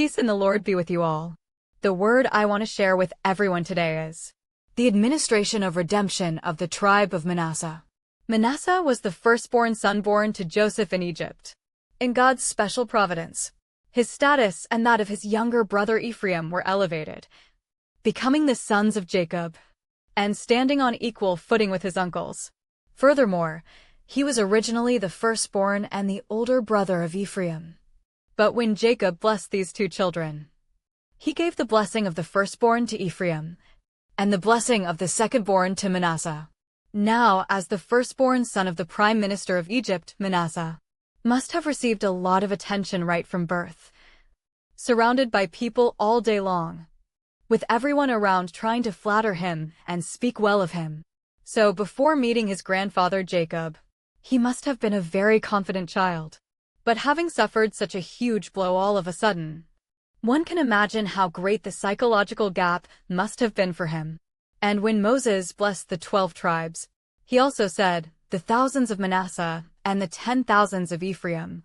Peace in the Lord be with you all. The word I want to share with everyone today is the administration of redemption of the tribe of Manasseh. Manasseh was the firstborn son born to Joseph in Egypt. In God's special providence, his status and that of his younger brother Ephraim were elevated, becoming the sons of Jacob, and standing on equal footing with his uncles. Furthermore, he was originally the firstborn and the older brother of Ephraim. But when Jacob blessed these two children, he gave the blessing of the firstborn to Ephraim, and the blessing of the secondborn to Manasseh. Now, as the firstborn son of the prime minister of Egypt, Manasseh must have received a lot of attention right from birth, surrounded by people all day long, with everyone around trying to flatter him and speak well of him. So before meeting his grandfather Jacob, he must have been a very confident child. But having suffered such a huge blow all of a sudden, one can imagine how great the psychological gap must have been for him. And when Moses blessed the 12 tribes, he also said, the thousands of Manasseh and the 10,000s of Ephraim,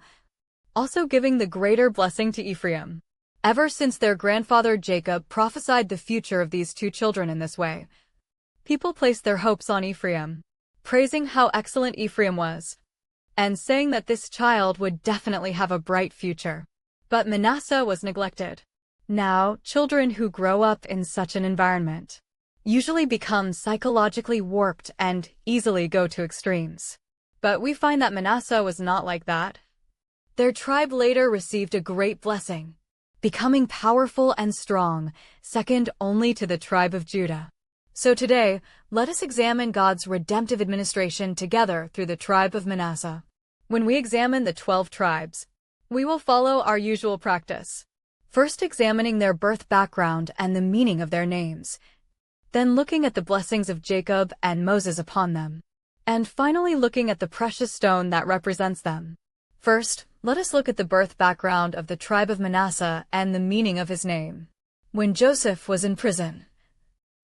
also giving the greater blessing to Ephraim. Ever since their grandfather Jacob prophesied the future of these two children in this way, people placed their hopes on Ephraim, praising how excellent Ephraim was, and saying that this child would definitely have a bright future. But Manasseh was neglected. Now, children who grow up in such an environment usually become psychologically warped and easily go to extremes. But we find that Manasseh was not like that. Their tribe later received a great blessing, becoming powerful and strong, second only to the tribe of Judah. So today, let us examine God's redemptive administration together through the tribe of Manasseh. When we examine the 12 tribes, we will follow our usual practice, first examining their birth background and the meaning of their names, then looking at the blessings of Jacob and Moses upon them, and finally looking at the precious stone that represents them. First, let us look at the birth background of the tribe of Manasseh and the meaning of his name. When Joseph was in prison,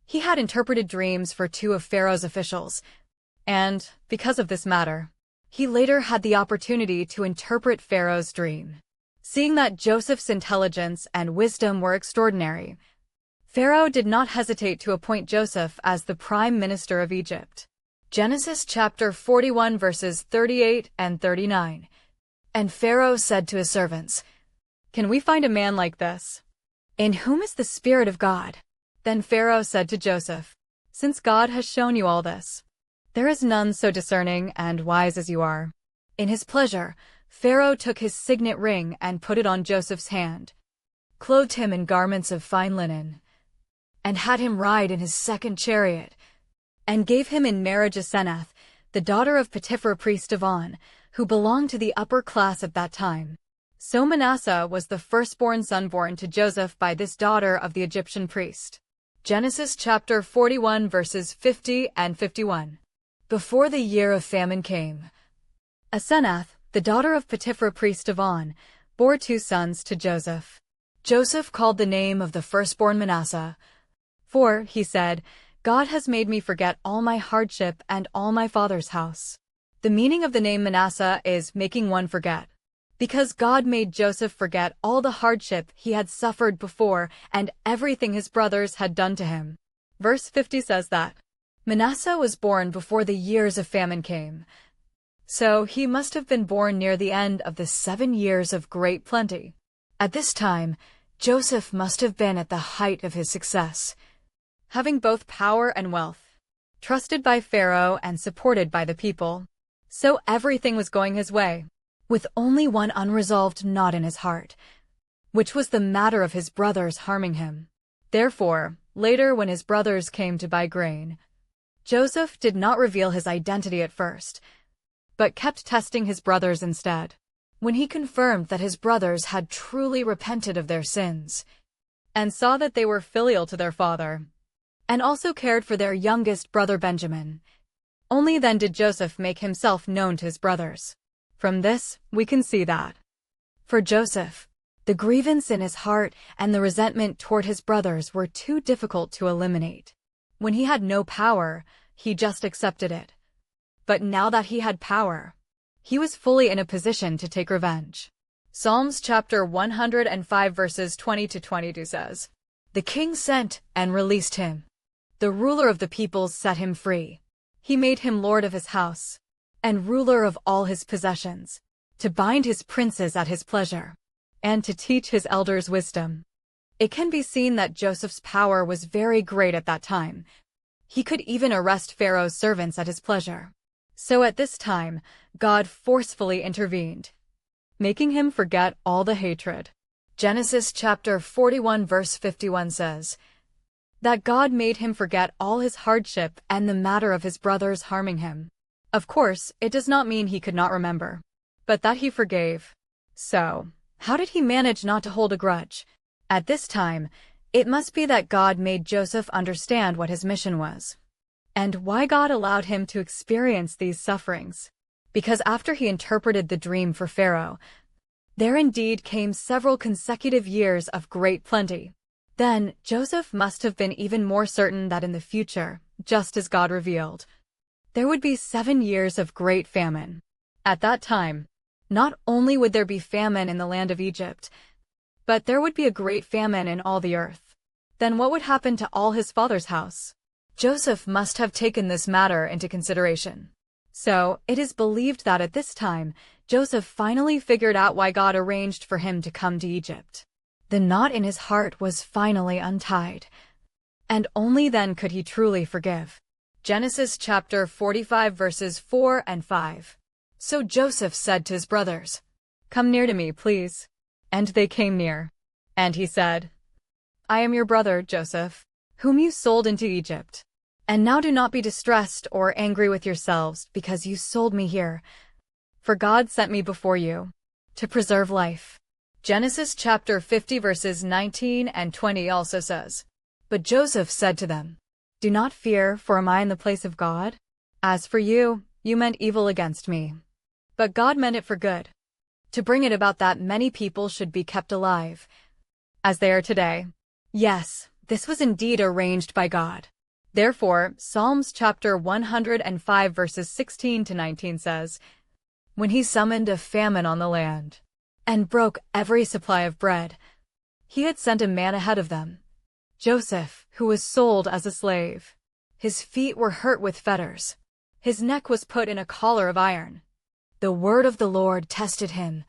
he had interpreted dreams for 2 of Pharaoh's officials, and, because of this matter, he later had the opportunity to interpret Pharaoh's dream. Seeing that Joseph's intelligence and wisdom were extraordinary, Pharaoh did not hesitate to appoint Joseph as the prime minister of Egypt. Genesis chapter 41 verses 38 and 39. And Pharaoh said to his servants, "Can we find a man like this, in whom is the Spirit of God?" Then Pharaoh said to Joseph, "Since God has shown you all this, there is none so discerning and wise as you are." In his pleasure, Pharaoh took his signet ring and put it on Joseph's hand, clothed him in garments of fine linen, and had him ride in his 2nd chariot, and gave him in marriage Asenath, the daughter of Potiphar priest of On, who belonged to the upper class at that time. So Manasseh was the firstborn son born to Joseph by this daughter of the Egyptian priest. Genesis chapter 41 verses 50 and 51. Before the year of famine came, Asenath, the daughter of Potiphar priest of On, bore 2 sons to Joseph. Joseph called the name of the firstborn Manasseh, for, he said, God has made me forget all my hardship and all my father's house. The meaning of the name Manasseh is making one forget, because God made Joseph forget all the hardship he had suffered before and everything his brothers had done to him. Verse 50 says that Manasseh was born before the years of famine came, so he must have been born near the end of the 7 years of great plenty. At this time, Joseph must have been at the height of his success, having both power and wealth, trusted by Pharaoh and supported by the people. So everything was going his way, with only one unresolved knot in his heart, which was the matter of his brothers harming him. Therefore, later when his brothers came to buy grain, Joseph did not reveal his identity at first, but kept testing his brothers instead. When he confirmed that his brothers had truly repented of their sins, and saw that they were filial to their father, and also cared for their youngest brother Benjamin, only then did Joseph make himself known to his brothers. From this, we can see that, for Joseph, the grievance in his heart and the resentment toward his brothers were too difficult to eliminate. When he had no power, he just accepted it. But now that he had power, he was fully in a position to take revenge. Psalms chapter 105 verses 20 to 22 says, "The king sent and released him. The ruler of the peoples set him free. He made him lord of his house, and ruler of all his possessions, to bind his princes at his pleasure, and to teach his elders wisdom." It can be seen that Joseph's power was very great at that time. He could even arrest Pharaoh's servants at his pleasure. So at this time, God forcefully intervened, making him forget all the hatred. Genesis chapter 41 verse 51 says that God made him forget all his hardship and the matter of his brothers harming him. Of course, it does not mean he could not remember, but that he forgave. So, how did he manage not to hold a grudge? At this time, it must be that God made Joseph understand what his mission was, and why God allowed him to experience these sufferings. Because after he interpreted the dream for Pharaoh, there indeed came several consecutive years of great plenty. Then Joseph must have been even more certain that in the future, just as God revealed, there would be 7 years of great famine. At that time, not only would there be famine in the land of Egypt, but there would be a great famine in all the earth. Then what would happen to all his father's house? Joseph must have taken this matter into consideration. So, it is believed that at this time, Joseph finally figured out why God arranged for him to come to Egypt. The knot in his heart was finally untied, and only then could he truly forgive. Genesis chapter 45 verses 4 and 5. So Joseph said to his brothers, "Come near to me, please." And they came near. And he said, "I am your brother, Joseph, whom you sold into Egypt. And now do not be distressed or angry with yourselves because you sold me here. For God sent me before you to preserve life." Genesis chapter 50 verses 19 and 20 also says, "But Joseph said to them, 'Do not fear, for am I in the place of God? As for you, you meant evil against me, but God meant it for good, to bring it about that many people should be kept alive, as they are today.'" Yes, this was indeed arranged by God. Therefore, Psalms chapter 105 verses 16 to 19 says, "When he summoned a famine on the land, and broke every supply of bread, he had sent a man ahead of them, Joseph, who was sold as a slave. His feet were hurt with fetters. His neck was put in a collar of iron. The word of the Lord tested him,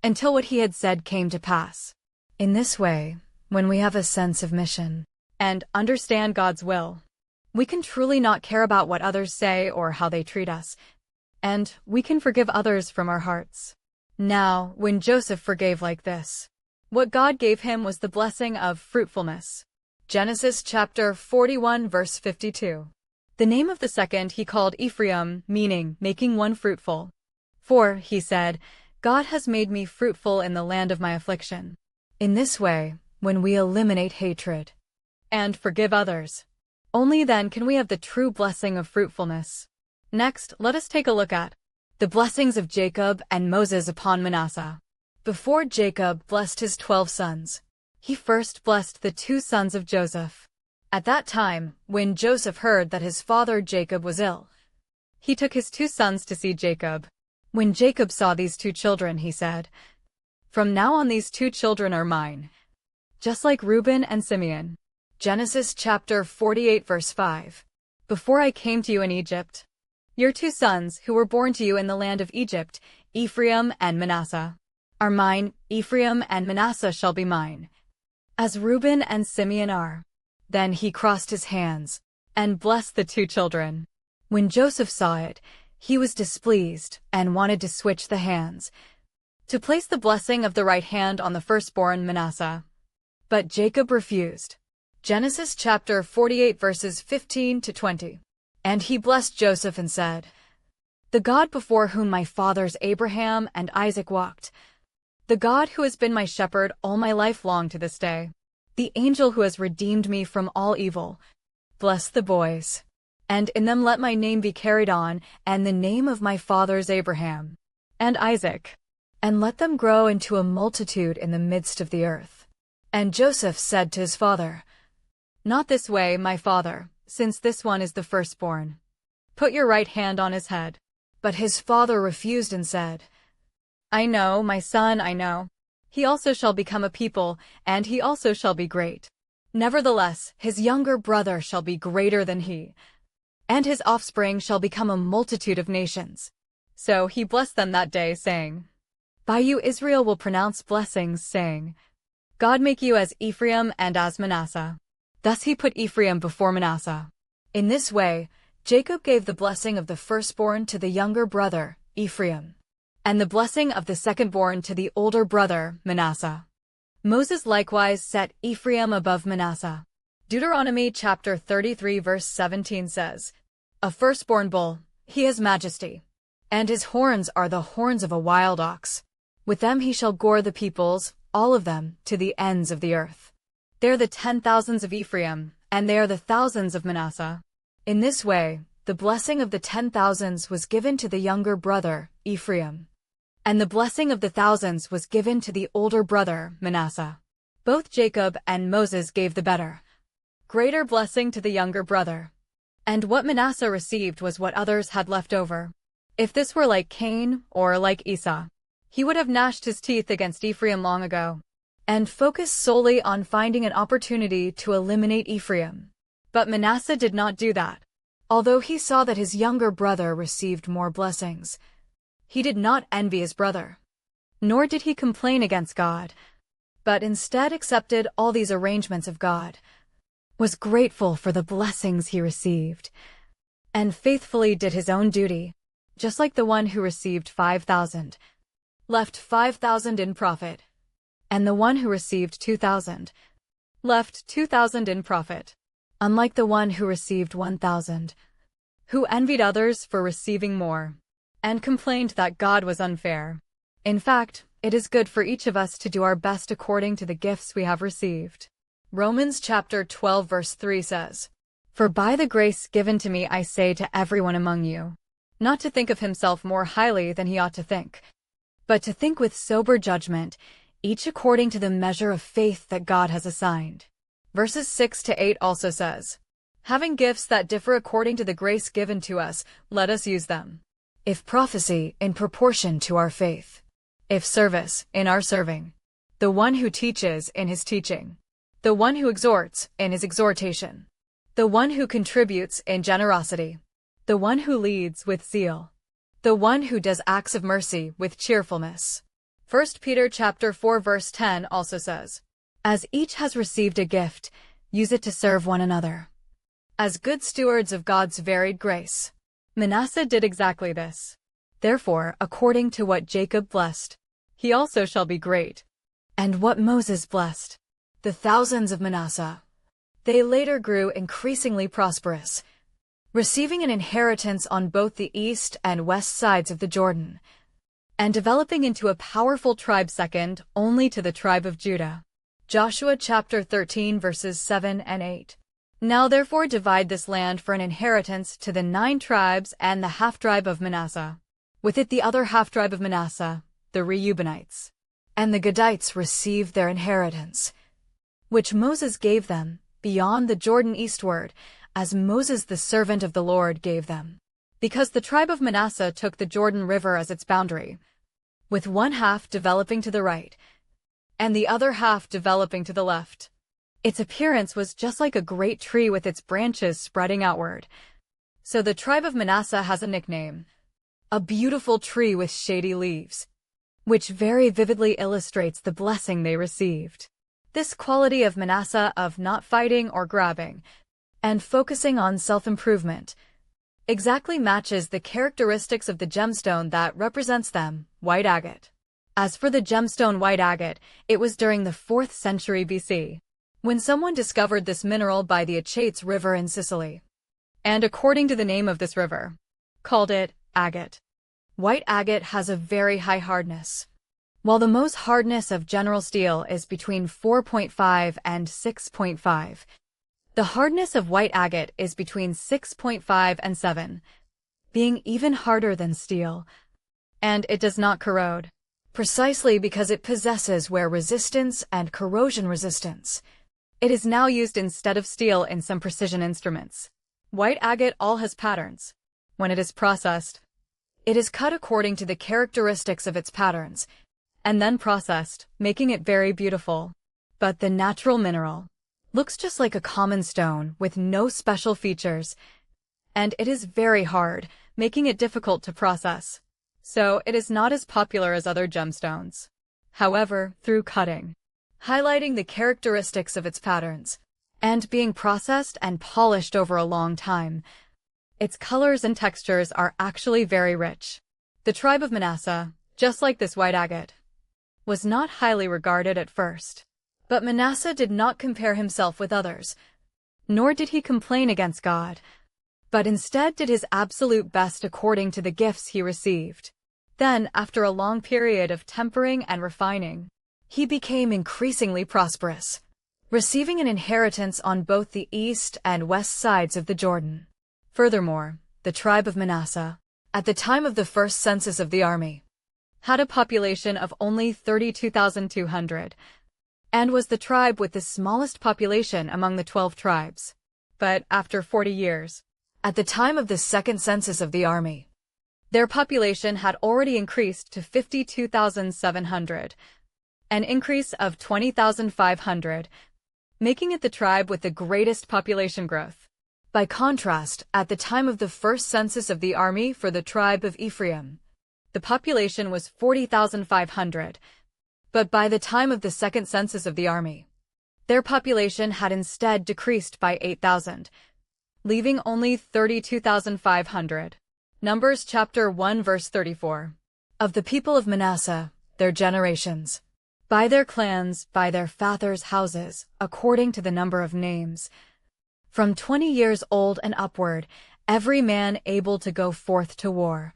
until what he had said came to pass." In this way, when we have a sense of mission and understand God's will, we can truly not care about what others say or how they treat us, and we can forgive others from our hearts. Now, when Joseph forgave like this, what God gave him was the blessing of fruitfulness. Genesis chapter 41 verse 52. The name of the second he called Ephraim, meaning making one fruitful. "For," he said, "God has made me fruitful in the land of my affliction." In this way, when we eliminate hatred and forgive others, only then can we have the true blessing of fruitfulness. Next, let us take a look at the blessings of Jacob and Moses upon Manasseh. Before Jacob blessed his 12 sons, he first blessed the 2 sons of Joseph. At that time, when Joseph heard that his father Jacob was ill, he took his 2 sons to see Jacob. When Jacob saw these 2 children, he said, "From now on these 2 children are mine, just like Reuben and Simeon." Genesis chapter 48 verse 5. "Before I came to you in Egypt, your 2 sons who were born to you in the land of Egypt, Ephraim and Manasseh, are mine. Ephraim and Manasseh shall be mine, as Reuben and Simeon are." Then he crossed his hands and blessed the 2 children. When Joseph saw it, he was displeased and wanted to switch the hands, to place the blessing of the right hand on the firstborn Manasseh. But Jacob refused. Genesis chapter 48 verses 15 to 20. "And he blessed Joseph and said, 'The God before whom my fathers Abraham and Isaac walked, the God who has been my shepherd all my life long to this day, the angel who has redeemed me from all evil, bless the boys, and in them let my name be carried on, and the name of my fathers Abraham and Isaac, and let them grow into a multitude in the midst of the earth.' And Joseph said to his father, 'Not this way, my father, since this one is the firstborn. Put your right hand on his head.' But his father refused and said, I know, my son, I know. He also shall become a people, and he also shall be great. Nevertheless, his younger brother shall be greater than he, and his offspring shall become a multitude of nations. So he blessed them that day, saying, By you Israel will pronounce blessings, saying, God make you as Ephraim and as Manasseh. Thus he put Ephraim before Manasseh. In this way, Jacob gave the blessing of the firstborn to the younger brother, Ephraim, and the blessing of the secondborn to the older brother, Manasseh. Moses likewise set Ephraim above Manasseh. Deuteronomy chapter 33 verse 17 says, A firstborn bull, he has majesty, and his horns are the horns of a wild ox. With them he shall gore the peoples, all of them, to the ends of the earth. They are the 10,000s of Ephraim, and they are the thousands of Manasseh. In this way, the blessing of the 10,000s was given to the younger brother, Ephraim, and the blessing of the thousands was given to the older brother, Manasseh. Both Jacob and Moses gave the better, greater blessing to the younger brother. And what Manasseh received was what others had left over. If this were like Cain or like Esau, he would have gnashed his teeth against Ephraim long ago, and focused solely on finding an opportunity to eliminate Ephraim. But Manasseh did not do that. Although he saw that his younger brother received more blessings, he did not envy his brother, nor did he complain against God, but instead accepted all these arrangements of God, was grateful for the blessings he received, and faithfully did his own duty, just like the one who received 5,000, left 5,000 in profit, and the one who received 2,000, left 2,000 in profit. Unlike the one who received 1,000, who envied others for receiving more, and complained that God was unfair. In fact, it is good for each of us to do our best according to the gifts we have received. Romans chapter 12 verse 3 says, For by the grace given to me I say to everyone among you, not to think of himself more highly than he ought to think, but to think with sober judgment, each according to the measure of faith that God has assigned. Verses 6 to 8 also says, Having gifts that differ according to the grace given to us, let us use them. If prophecy, in proportion to our faith. If service, in our serving. The one who teaches, in his teaching. The one who exhorts, in his exhortation. The one who contributes, in generosity. The one who leads, with zeal. The one who does acts of mercy, with cheerfulness. 1 Peter chapter 4 verse 10 also says, As each has received a gift, use it to serve one another, as good stewards of God's varied grace. Manasseh did exactly this. Therefore, according to what Jacob blessed, he also shall be great. And what Moses blessed, the thousands of Manasseh, they later grew increasingly prosperous, receiving an inheritance on both the east and west sides of the Jordan, and developing into a powerful tribe second only to the tribe of Judah. Joshua chapter 13 verses 7 and 8. Now therefore divide this land for an inheritance to the 9 tribes and the half-tribe of Manasseh. With it the other half-tribe of Manasseh, the Reubenites, and the Gadites received their inheritance, which Moses gave them, beyond the Jordan eastward, as Moses the servant of the Lord gave them. Because the tribe of Manasseh took the Jordan River as its boundary, with one half developing to the right, and the other half developing to the left. Its appearance was just like a great tree with its branches spreading outward. So the tribe of Manasseh has a nickname, a beautiful tree with shady leaves, which very vividly illustrates the blessing they received. This quality of Manasseh of not fighting or grabbing, and focusing on self-improvement, exactly matches the characteristics of the gemstone that represents them, white agate. As for the gemstone white agate, it was during the 4th century BC, when someone discovered this mineral by the Achates River in Sicily, and according to the name of this river, called it agate. White agate has a very high hardness. While the Mohs hardness of general steel is between 4.5 and 6.5, the hardness of white agate is between 6.5 and 7, being even harder than steel, and it does not corrode, precisely because it possesses wear resistance and corrosion resistance. It is now used instead of steel in some precision instruments. White agate all has patterns. When it is processed, It is cut according to the characteristics of its patterns, and then processed, making it very beautiful. But the natural mineral looks just like a common stone with no special features, and it is very hard, making it difficult to process. So it is not as popular as other gemstones. However, through cutting, highlighting the characteristics of its patterns, and being processed and polished over a long time, its colors and textures are actually very rich. The tribe of Manasseh, just like this white agate, was not highly regarded at first. But Manasseh did not compare himself with others, nor did he complain against God, but instead did his absolute best according to the gifts he received. Then, after a long period of tempering and refining, he became increasingly prosperous, receiving an inheritance on both the east and west sides of the Jordan. Furthermore, the tribe of Manasseh, at the time of the first census of the army, had a population of only 32,200, and was the tribe with the smallest population among the 12 tribes. But after 40 years, at the time of the second census of the army, their population had already increased to 52,700, an increase of 20,500, making it the tribe with the greatest population growth. By contrast, at the time of the first census of the army for the tribe of Ephraim, the population was 40,500, but by the time of the second census of the army, their population had instead decreased by 8,000, leaving only 32,500. Numbers chapter 1 verse 34. Of the people of Manasseh, their generations, by their clans, by their fathers' houses, according to the number of names, from 20 years old and upward, every man able to go forth to war.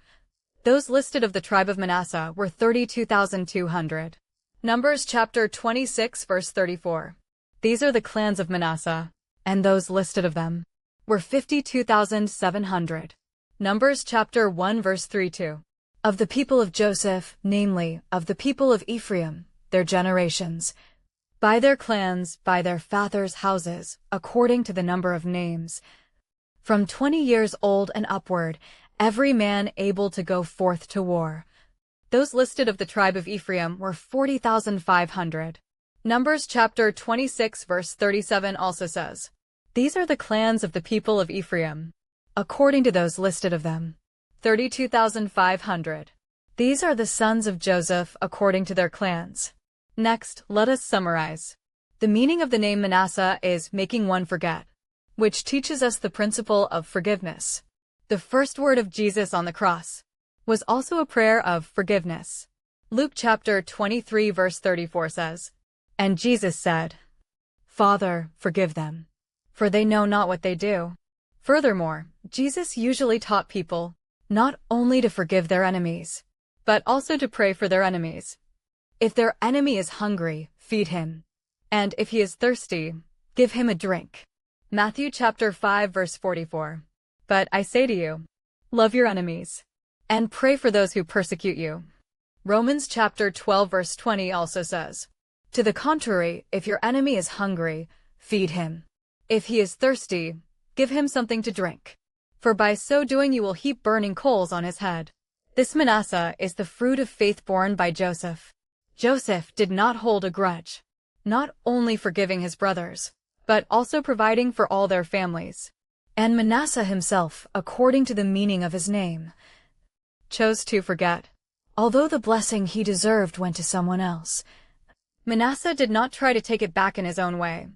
Those listed of the tribe of Manasseh were 32,200. Numbers chapter 26 verse 34. These are the clans of Manasseh, and those listed of them were 52,700. Numbers chapter 1 verse 32. Of the people of Joseph, namely, of the people of Ephraim, their generations, by their clans, by their fathers' houses, according to the number of names, from 20 years old and upward, every man able to go forth to war. Those listed of the tribe of Ephraim were 40,500. Numbers chapter 26 verse 37 also says, These are the clans of the people of Ephraim, according to those listed of them, 32,500. These are the sons of Joseph according to their clans. Next, let us summarize. The meaning of the name Manasseh is making one forget, which teaches us the principle of forgiveness. The first word of Jesus on the cross was also a prayer of forgiveness. Luke chapter 23 verse 34 says, And Jesus said, Father, forgive them, for they know not what they do. Furthermore, Jesus usually taught people not only to forgive their enemies, but also to pray for their enemies. If their enemy is hungry, feed him, and if he is thirsty, give him a drink. Matthew chapter 5 verse 44. But I say to you, love your enemies, and pray for those who persecute you. Romans chapter 12 verse 20 also says, To the contrary, if your enemy is hungry, feed him. If he is thirsty, give him something to drink. For by so doing you will heap burning coals on his head. This Manasseh is the fruit of faith born by Joseph. Joseph did not hold a grudge, not only forgiving his brothers, but also providing for all their families. And Manasseh himself, according to the meaning of his name, chose to forget. Although the blessing he deserved went to someone else, Manasseh did not try to take it back in his own way,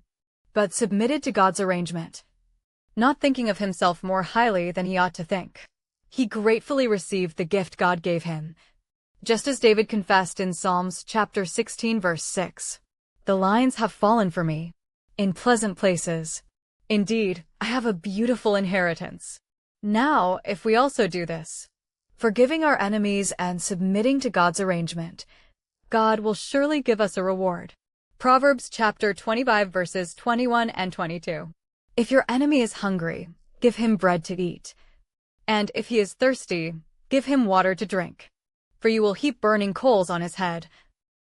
but submitted to God's arrangement. Not thinking of himself more highly than he ought to think, he gratefully received the gift God gave him. Just as David confessed in Psalms chapter 16 verse 6, The lines have fallen for me in pleasant places. Indeed, I have a beautiful inheritance. Now, if we also do this, forgiving our enemies and submitting to God's arrangement, God will surely give us a reward. Proverbs chapter 25 verses 21 and 22. If your enemy is hungry, give him bread to eat, and if he is thirsty, give him water to drink. For you will heap burning coals on his head,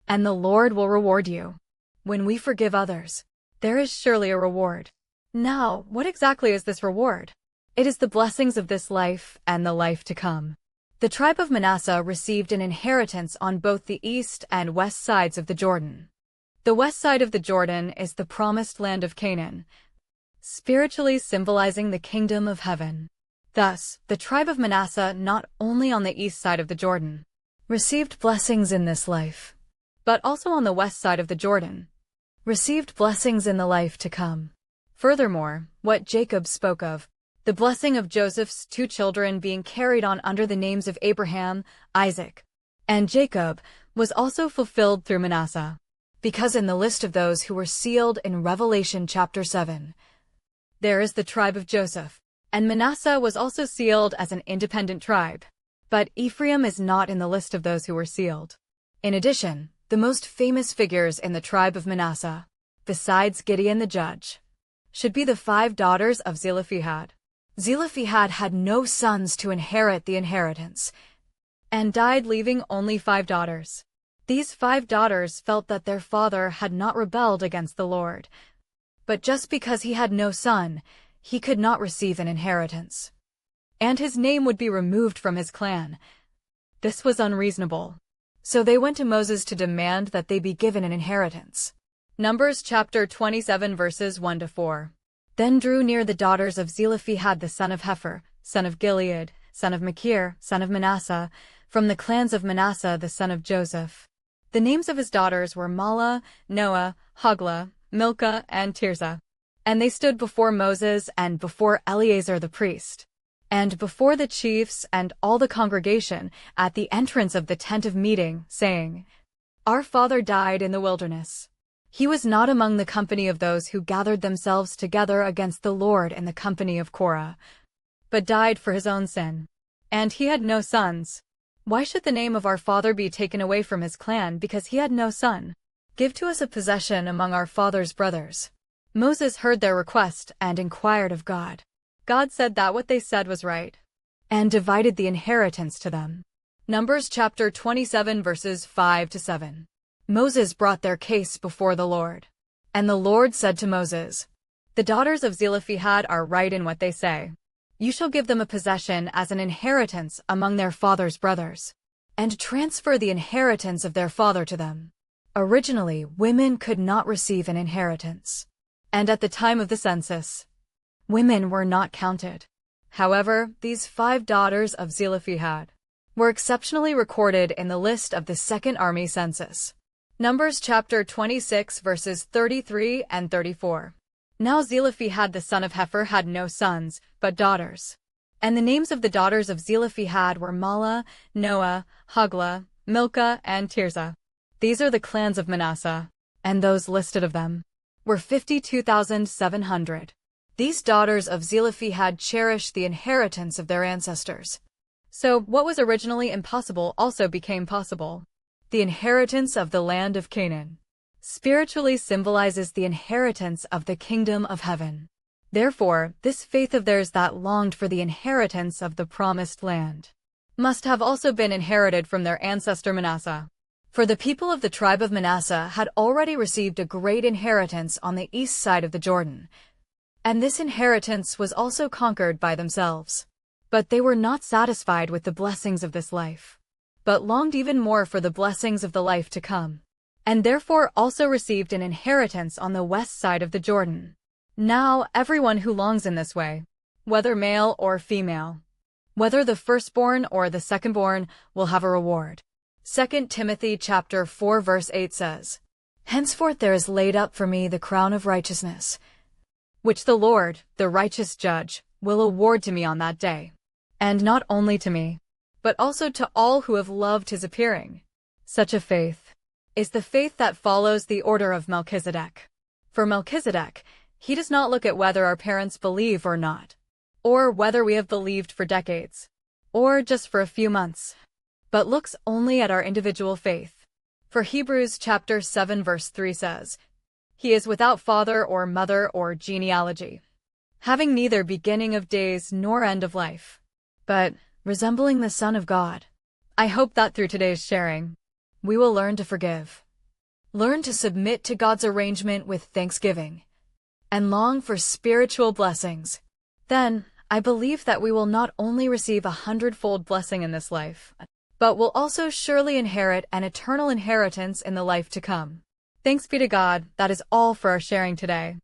and the Lord will reward you. When we forgive others, there is surely a reward. Now, what exactly is this reward? It is the blessings of this life and the life to come. The tribe of Manasseh received an inheritance on both the east and west sides of the Jordan. The west side of the Jordan is the promised land of Canaan, spiritually symbolizing the kingdom of heaven. Thus, the tribe of Manasseh, not only on the east side of the Jordan, received blessings in this life, but also on the west side of the Jordan, received blessings in the life to come. Furthermore, what Jacob spoke of, the blessing of Joseph's 2 children being carried on under the names of Abraham, Isaac, and Jacob, was also fulfilled through Manasseh, because in the list of those who were sealed in Revelation chapter 7, there is the tribe of Joseph, and Manasseh was also sealed as an independent tribe. But Ephraim is not in the list of those who were sealed. In addition, the most famous figures in the tribe of Manasseh, besides Gideon the judge, should be the 5 daughters of Zelophehad. Zelophehad had no sons to inherit the inheritance, and died leaving only 5 daughters. These 5 daughters felt that their father had not rebelled against the Lord, but just because he had no son, he could not receive an inheritance, and his name would be removed from his clan. This was unreasonable. So they went to Moses to demand that they be given an inheritance. Numbers chapter 27 verses 1-4. Then drew near the daughters of Zelophehad the son of Hepher, son of Gilead, son of Machir, son of Manasseh, from the clans of Manasseh the son of Joseph. The names of his daughters were Mahlah, Noah, Hoglah, Milcah, and Tirzah. And they stood before Moses and before Eleazar the priest, and before the chiefs and all the congregation at the entrance of the tent of meeting, saying, Our father died in the wilderness. He was not among the company of those who gathered themselves together against the Lord in the company of Korah, but died for his own sin. And he had no sons. Why should the name of our father be taken away from his clan because he had no son? Give to us a possession among our father's brothers. Moses heard their request and inquired of God. God said that what they said was right, and divided the inheritance to them. Numbers chapter 27 verses 5-7. Moses brought their case before the Lord. And the Lord said to Moses, The daughters of Zelophehad are right in what they say. You shall give them a possession as an inheritance among their father's brothers, and transfer the inheritance of their father to them. Originally, women could not receive an inheritance, and at the time of the census, women were not counted. However, these 5 daughters of Zelophehad were exceptionally recorded in the list of the Second Army Census. Numbers chapter 26 verses 33-34. Now Zelophehad the son of Hepher had no sons, but daughters. And the names of the daughters of Zelophehad were Mahlah, Noah, Hoglah, Milcah, and Tirzah. These are the clans of Manasseh, and those listed of them were 52,700. These daughters of Zelophehad cherished the inheritance of their ancestors. So what was originally impossible also became possible. The inheritance of the land of Canaan spiritually symbolizes the inheritance of the kingdom of heaven. Therefore, this faith of theirs that longed for the inheritance of the promised land must have also been inherited from their ancestor Manasseh. For the people of the tribe of Manasseh had already received a great inheritance on the east side of the Jordan, and this inheritance was also conquered by themselves. But they were not satisfied with the blessings of this life, but longed even more for the blessings of the life to come, and therefore also received an inheritance on the west side of the Jordan. Now everyone who longs in this way, whether male or female, whether the firstborn or the secondborn, will have a reward. 2 Timothy chapter 4 verse 8 says, Henceforth there is laid up for me the crown of righteousness, which the Lord, the righteous judge, will award to me on that day. And not only to me, but also to all who have loved his appearing. Such a faith is the faith that follows the order of Melchizedek. For Melchizedek, he does not look at whether our parents believe or not, or whether we have believed for decades, or just for a few months, but looks only at our individual faith. For Hebrews chapter 7 verse 3 says, He is without father or mother or genealogy, having neither beginning of days nor end of life, but resembling the Son of God. I hope that through today's sharing, we will learn to forgive, learn to submit to God's arrangement with thanksgiving, and long for spiritual blessings. Then, I believe that we will not only receive 100-fold blessing in this life, but will also surely inherit an eternal inheritance in the life to come. Thanks be to God, that is all for our sharing today.